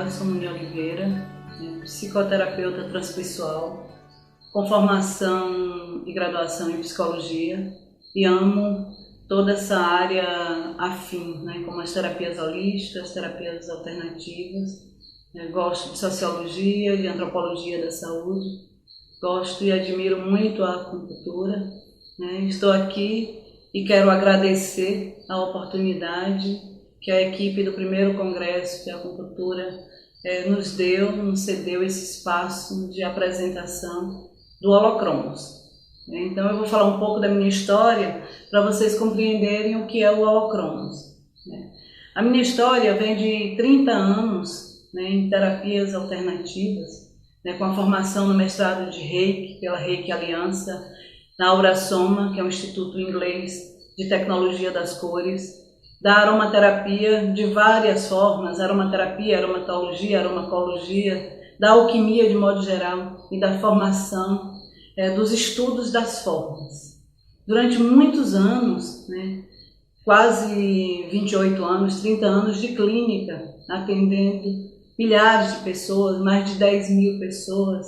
Alisson Muniz Oliveira, psicoterapeuta transpessoal, com formação e graduação em psicologia, e amo toda essa área afim, como as terapias holísticas, terapias alternativas. Gosto de sociologia, de antropologia da saúde, gosto e admiro muito a acupuntura. Estou aqui e quero agradecer a oportunidade que a equipe do primeiro congresso de acupuntura nos cedeu esse espaço de apresentação do Holocromos. Então eu vou falar um pouco da minha história para vocês compreenderem o que é o Holocromos. A minha história vem de 30 anos em terapias alternativas, com a formação no mestrado de Reiki, pela Reiki Aliança, na Aura Soma, que é um instituto inglês de tecnologia das cores, da aromaterapia de várias formas, aromaterapia, aromatologia, aromacologia, da alquimia de modo geral e da formação dos estudos das formas. Durante muitos anos, quase 28 anos, 30 anos de clínica, atendendo milhares de pessoas, mais de 10 mil pessoas,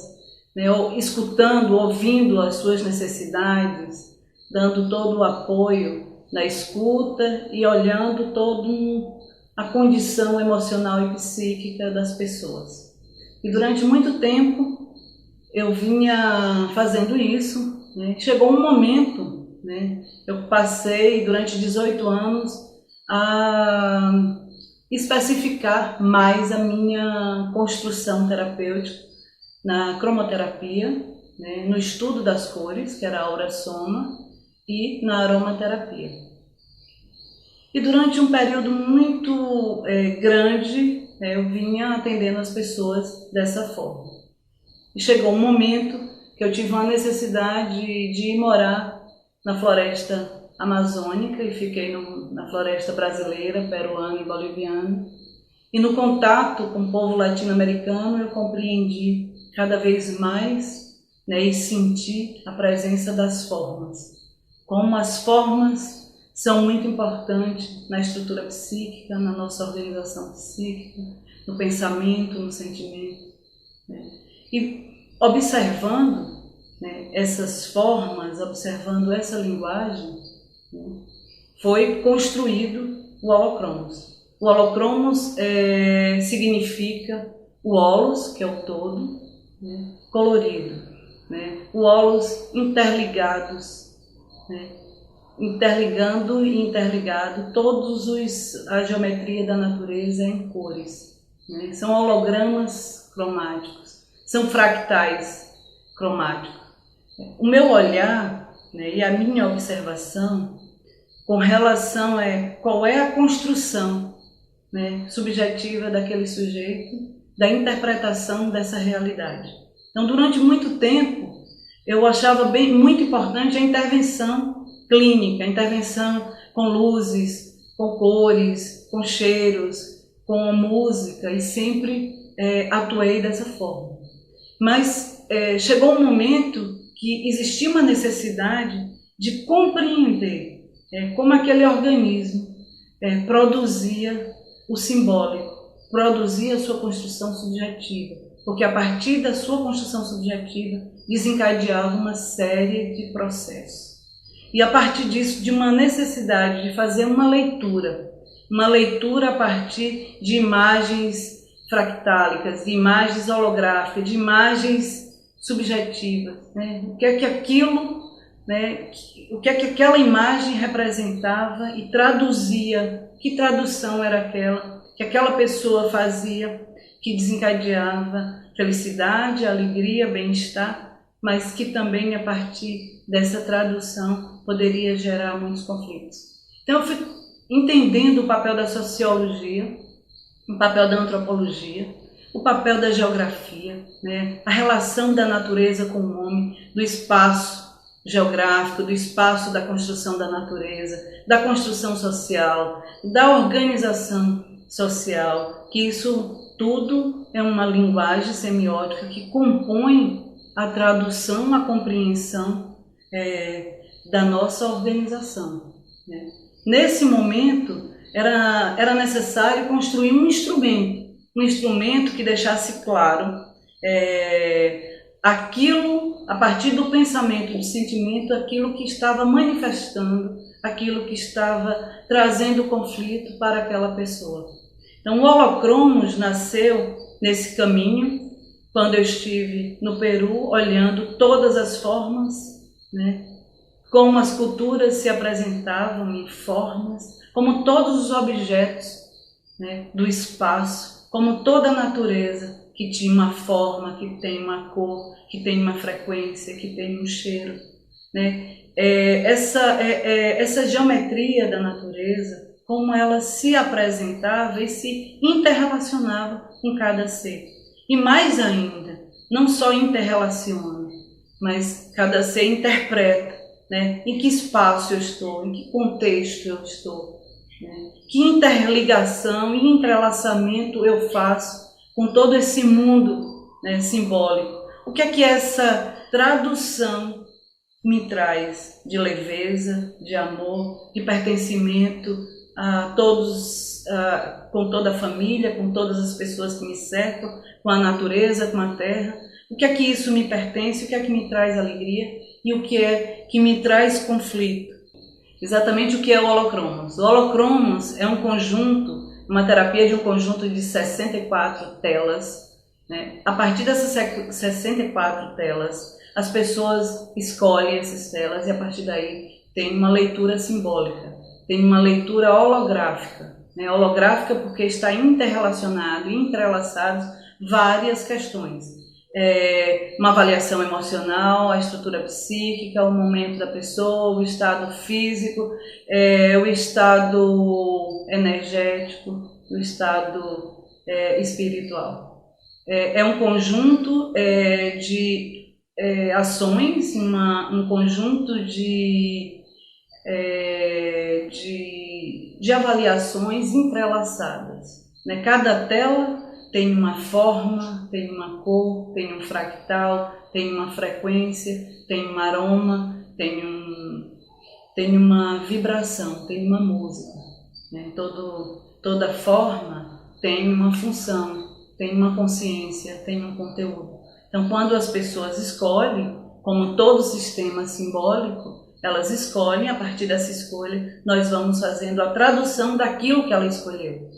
escutando, ouvindo as suas necessidades, dando todo o apoio na escuta e olhando toda a condição emocional e psíquica das pessoas. E durante muito tempo eu vinha fazendo isso. Chegou um momento, eu passei durante 18 anos a especificar mais a minha construção terapêutica na cromoterapia, no estudo das cores, que era a Aura Soma, e na aromaterapia. E durante um período muito grande, eu vinha atendendo as pessoas dessa forma. E chegou um momento que eu tive uma necessidade de ir morar na floresta amazônica e fiquei na floresta brasileira, peruana e boliviana. E no contato com o povo latino-americano eu compreendi cada vez mais e senti a presença das formas. Como as formas são muito importantes na estrutura psíquica, na nossa organização psíquica, no pensamento, no sentimento. E observando essas formas, observando essa linguagem, foi construído o Holocromos. O Holocromos significa o holos, que é o todo, colorido. O holos interligados, interligando e interligado a geometria da natureza em cores. São hologramas cromáticos, são fractais cromáticos. O meu olhar e a minha observação com relação qual é a construção subjetiva daquele sujeito, da interpretação dessa realidade. Então, durante muito tempo, eu achava muito importante a intervenção clínica, a intervenção com luzes, com cores, com cheiros, com música, e sempre atuei dessa forma. Mas chegou um momento que existia uma necessidade de compreender como aquele organismo produzia o simbólico, produzia a sua construção subjetiva, porque a partir da sua construção subjetiva desencadeava uma série de processos. E a partir disso, de uma necessidade de fazer uma leitura a partir de imagens fractálicas, de imagens holográficas, de imagens subjetivas, o que é que aquilo, o que é que aquela imagem representava e traduzia, que tradução era aquela que aquela pessoa fazia, que desencadeava felicidade, alegria, bem-estar, mas que também a partir dessa tradução poderia gerar muitos conflitos. Então eu fui entendendo o papel da sociologia, o papel da antropologia, o papel da geografia, a relação da natureza com o homem, do espaço geográfico, do espaço da construção da natureza, da construção social, da organização social, que isso tudo é uma linguagem semiótica que compõe a tradução, a compreensão da nossa organização. Nesse momento, era necessário construir um um instrumento que deixasse claro aquilo, a partir do pensamento, do sentimento, aquilo que estava manifestando, aquilo que estava trazendo conflito para aquela pessoa. Então, o Holocromos nasceu nesse caminho, quando eu estive no Peru, olhando todas as formas, né? Como as culturas se apresentavam em formas, como todos os objetos, né, do espaço, como toda a natureza, que tinha uma forma, que tem uma cor, que tem uma frequência, que tem um cheiro, né? Essa geometria da natureza, como ela se apresentava e se interrelacionava com cada ser. E mais ainda, não só interrelaciona, mas cada ser interpreta, né? Em que espaço eu estou, em que contexto eu estou, né? Que interligação e entrelaçamento eu faço com todo esse mundo, né, simbólico. O que é que essa tradução me traz de leveza, de amor, de pertencimento a todos, com toda a família, com todas as pessoas que me cercam, com a natureza, com a terra? O que é que isso me pertence, o que é que me traz alegria e o que é que me traz conflito? Exatamente o que é o Holocromos. O Holocromos é um conjunto, uma terapia de um conjunto de 64 telas, né? A partir dessas 64 telas, as pessoas escolhem essas telas e a partir daí tem uma leitura simbólica, tem uma leitura holográfica, né? Holográfica porque está interrelacionado, entrelaçados várias questões. Uma avaliação emocional, a estrutura psíquica, o momento da pessoa, o estado físico, o estado energético, o estado espiritual. É um conjunto de ações, um conjunto de avaliações entrelaçadas, né? Cada tela tem uma forma, tem uma cor, tem um fractal, tem uma frequência, tem um aroma, tem uma vibração, tem uma música, né? Toda forma tem uma função, tem uma consciência, tem um conteúdo. Então, quando as pessoas escolhem, como todo sistema simbólico, elas escolhem, a partir dessa escolha, nós vamos fazendo a tradução daquilo que ela escolheu.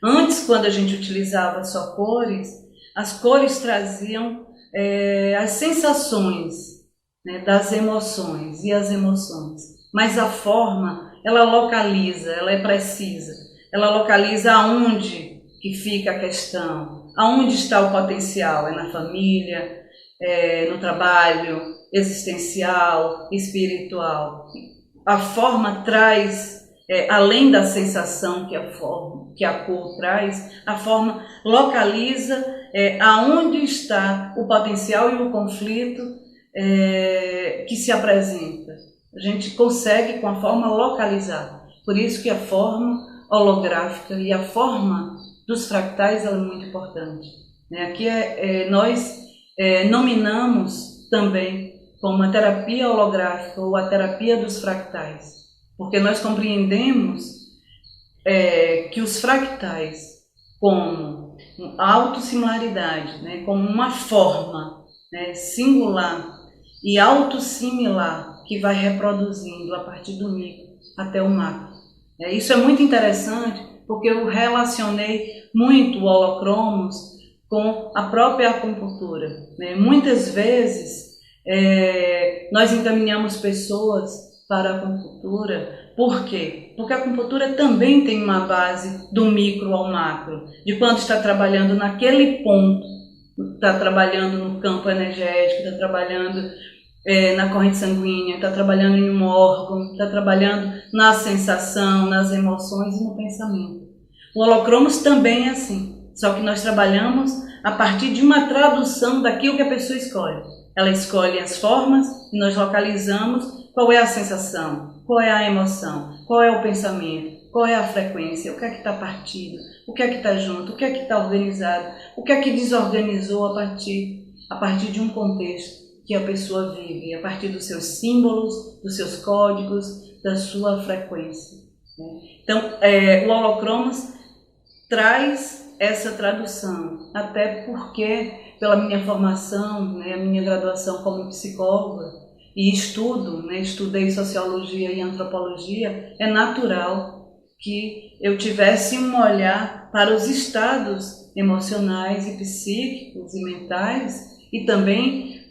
Antes, quando a gente utilizava só cores, as cores traziam as sensações, né, das emoções e as emoções. Mas a forma, ela localiza, ela é precisa. Ela localiza aonde que fica a questão, aonde está o potencial, é na família, no trabalho, existencial, espiritual. A forma traz, além da sensação que a cor traz, a forma localiza aonde está o potencial e o conflito que se apresenta. A gente consegue com a forma localizar. Por isso que a forma holográfica e a forma dos fractais é muito importante, né? Aqui nós nominamos também como a terapia holográfica ou a terapia dos fractais, porque nós compreendemos que os fractais, como autossimilaridade, né, como uma forma, né, singular e autossimilar que vai reproduzindo a partir do micro até o macro. Isso é muito interessante porque eu relacionei muito o Holocromos com a própria acupuntura, né? Muitas vezes nós encaminhamos pessoas para a acupuntura. Por quê? Porque a acupuntura também tem uma base do micro ao macro, de quando está trabalhando naquele ponto, está trabalhando no campo energético, está trabalhando na corrente sanguínea, está trabalhando em um órgão, está trabalhando na sensação, nas emoções e no pensamento. O Holocromos também é assim, só que nós trabalhamos a partir de uma tradução daquilo que a pessoa escolhe. Ela escolhe as formas e nós localizamos qual é a sensação, qual é a emoção, qual é o pensamento, qual é a frequência, o que é que está partido, o que é que está junto, o que é que está organizado, o que é que desorganizou a partir de um contexto que a pessoa vive, a partir dos seus símbolos, dos seus códigos, da sua frequência. Então, o Holocromos traz essa tradução, até porque, pela minha formação, né, a minha graduação como psicóloga e estudo, né, estudei sociologia e antropologia, é natural que eu tivesse um olhar para os estados emocionais e psíquicos e mentais, e também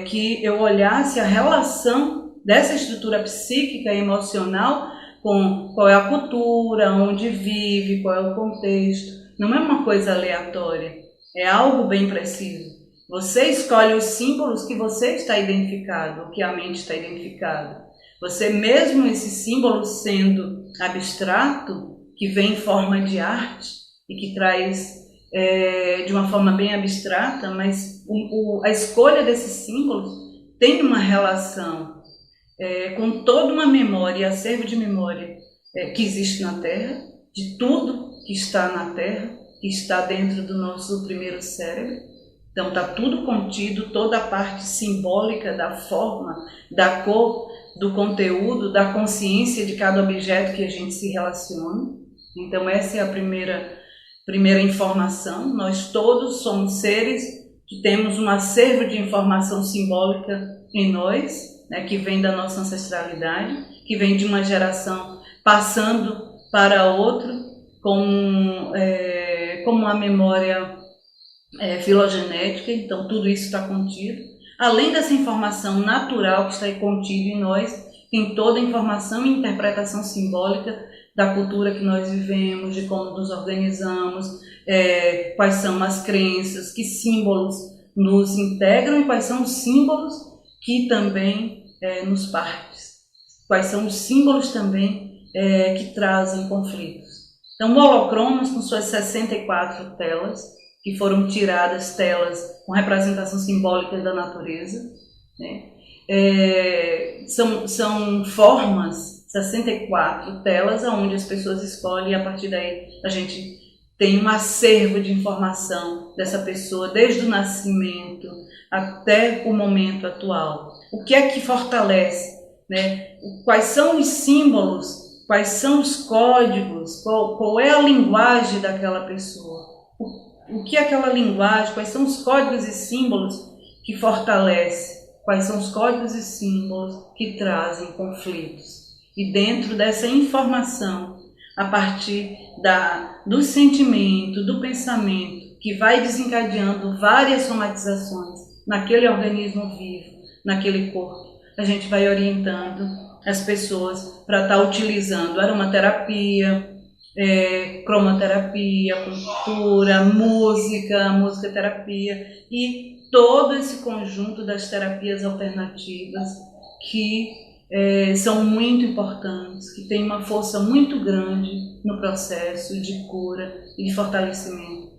que eu olhasse a relação dessa estrutura psíquica e emocional com qual é a cultura, onde vive, qual é o contexto. Não é uma coisa aleatória, é algo bem preciso. Você escolhe os símbolos que você está identificado, que a mente está identificada. Você mesmo esse símbolo sendo abstrato, que vem em forma de arte e que traz de uma forma bem abstrata, mas a escolha desses símbolos tem uma relação com toda uma memória, acervo de memória que existe na Terra, de tudo que está na Terra, que está dentro do nosso primeiro cérebro. Então está tudo contido, toda a parte simbólica da forma, da cor, do conteúdo, da consciência de cada objeto que a gente se relaciona. Então essa é a primeira informação. Nós todos somos seres que temos um acervo de informação simbólica em nós, né, que vem da nossa ancestralidade, que vem de uma geração passando para outra, como uma memória filogenética. Então tudo isso está contido. Além dessa informação natural que está contida em nós, tem toda a informação e interpretação simbólica da cultura que nós vivemos, de como nos organizamos, quais são as crenças, que símbolos nos integram e quais são os símbolos que também nos partem, quais são os símbolos também que trazem conflitos. Então o Holocromos, com suas 64 telas, que foram tiradas telas com representação simbólica da natureza, né? São formas, 64 telas, onde as pessoas escolhem e a partir daí a gente tem um acervo de informação dessa pessoa desde o nascimento até o momento atual. O que é que fortalece, né? Quais são os símbolos, quais são os códigos, qual é a linguagem daquela pessoa? O que é aquela linguagem, quais são os códigos e símbolos que fortalecem? Quais são os códigos e símbolos que trazem conflitos? E dentro dessa informação, a partir do sentimento, do pensamento, que vai desencadeando várias somatizações naquele organismo vivo, naquele corpo, a gente vai orientando as pessoas para estar utilizando aromaterapia, cromoterapia, acupuntura, musicoterapia e todo esse conjunto das terapias alternativas que são muito importantes, que têm uma força muito grande no processo de cura e de fortalecimento